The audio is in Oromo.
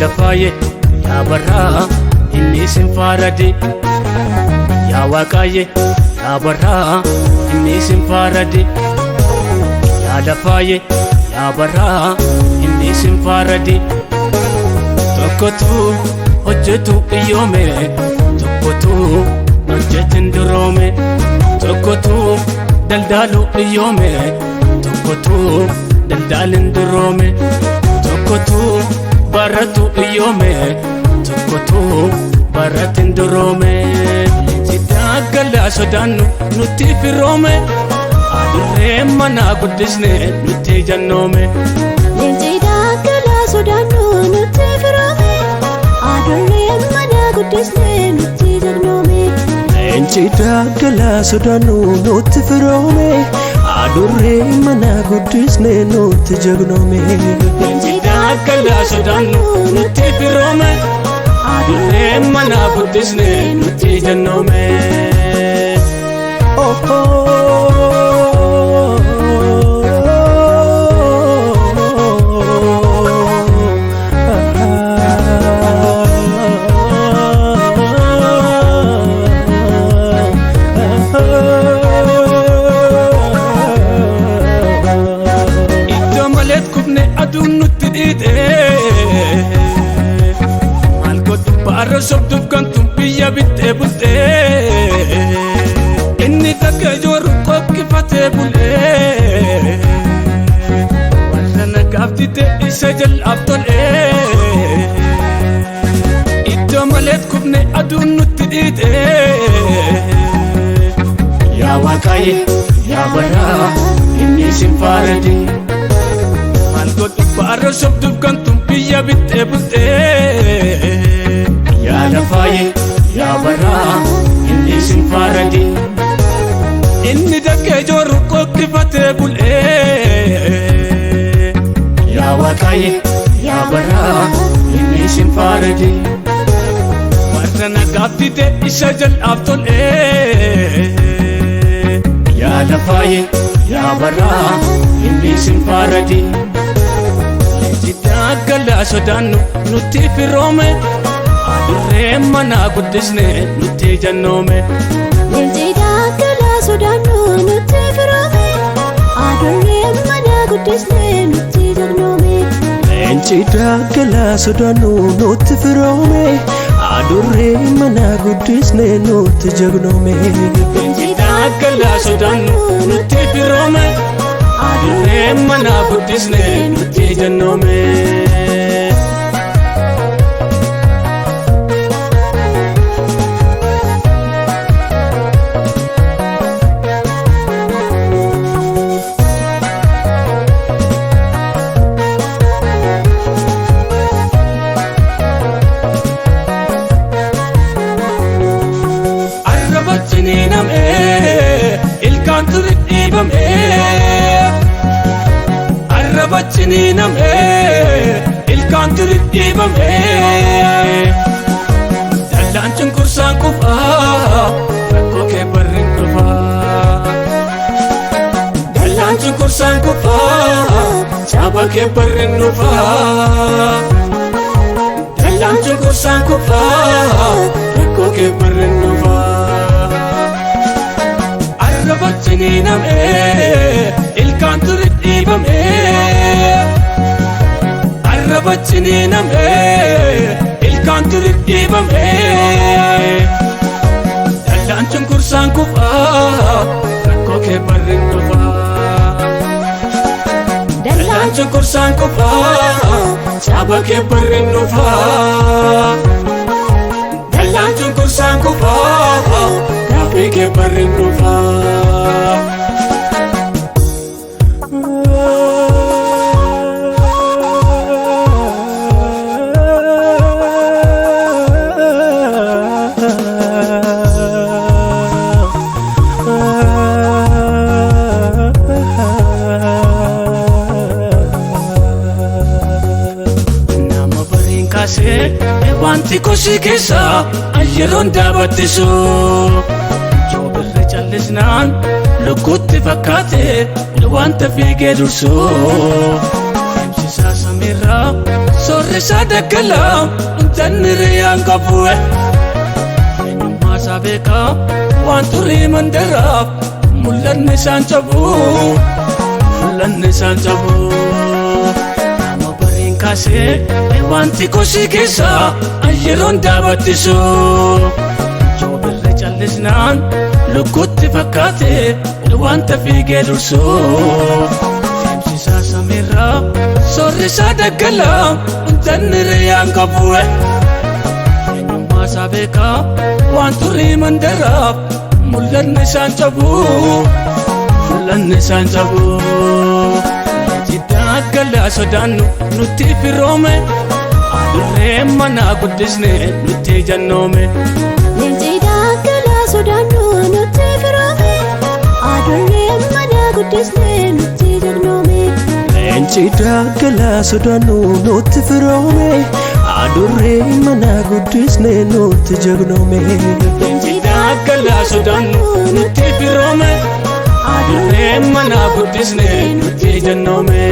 lafaaye yaa barraa inni sin faarade yaa waaqaaye yaa barraa inni sin faarade yaa lafaaye yaa barraa inni sin faarade tokkotu hojjetu iyyoome tokkotu hojjetin duroome tokkotu daldaalu iyyoome tokkotu daldaalin duroome tokkotu baratu iyyoome tokkotu baratin duroome sidaagala sodaannu nutti firoome adurree mana guddisne nutti jannoome sidaagala sodaannu nutti firoome adurree mana guddisne nutti jannoome sidaagala sodaannu nutti firoome adurree mana guddisne nutti jagnoome sidaagala sodaannu nutti firoome adurree mana guddisne nutti jannoome iddoo maleet kubne aduun nutti dhiite maal godhu baarra sobduuf gantuun biyya bittee bultee inni takka ijooru qokkifatee bulee warra nagaaf dide isa jal'aaf tolee iddoo maleet kubne aduun nutti dhiite yaa waaqaaye yaa barraa inni sin faarade maal godhu baarra sobduuf gantuun biyya bittee bultee yaa lafaaye yaa barraa inni sin faarade inni dakkee ijooru qokkifatee bulee yaa waaqaaye yaa barraa inni sin faarade warra nagaaf dide isa jal'aaf tolee yaa lafaaye yaa barraa inni sin faarade sidaagala sodaannu nutti firoome adurree mana guddisne nutti jannoome sidaagala sodaannu nutti firoome adurree mana guddisne nutti jagnoome sidaagala sodaannu nutti firoome adurree mana guddisne nutti jagnoome sidaagala sodaannu nutti firoome adurree mana guddisne nutti jannoome arrabachini nam'e ilkaan turi dhiibame arrabachini nam'e ilkaan turi dhiibame dallaan cunqursaan qufaa rakkoo kee barrin dhufaa dallaan cunqursaan qufaa caaba kee barrin dhufaa dallaan cunqursaan qufaa rakkoo kee barrin dhufaa arrabachini nam'e ilkaan turi dhiibame arrabachini nam'e ilkaan turi dhiibame dallaan cunqursaan qufaa rakkoo kee barrin dhufaa dallaan cunqursaan qufaa caaba kee barrin dhufaa dallaan cunqursaan qufaa rakkoo kee barrin dhufaa wanti kosi keessa ayyeroon daabattisu yoo birra callisnaan lukkuutti fakkaate wanta fiigee dursu deemsisaa samiirraa sorrisa daggala intanni riyaan qabu'e eenyummaa isaa beekaa waan turii mandaraaf mul'anni isaan cabu mul'anni isaan cabu nama bariin kaasee wanti kosii keessaa ayyeroon daabattisu yoo birra callisnaan lukkutti fakkaate wanta fiigee dursu deemsisaa samiirraa sorrisa daggala intanni riyaan qabu'e eenyummaa isaa beekaa waan turii mandaraaf mul'anni isaan cabu mul'anni isaan cabu leenci daggala sodaannu nutti firoome adurree mana guddisne nutti jannoome leenci daggala sodaannu nutti firoome adurree mana guddisne nutti jannoome leenci daggala sodaannu nutti firoome adurree mana guddisne nutti jagnoome leenci daggala sodaannu nutti firoome adurree mana guddisne nutti jannoome.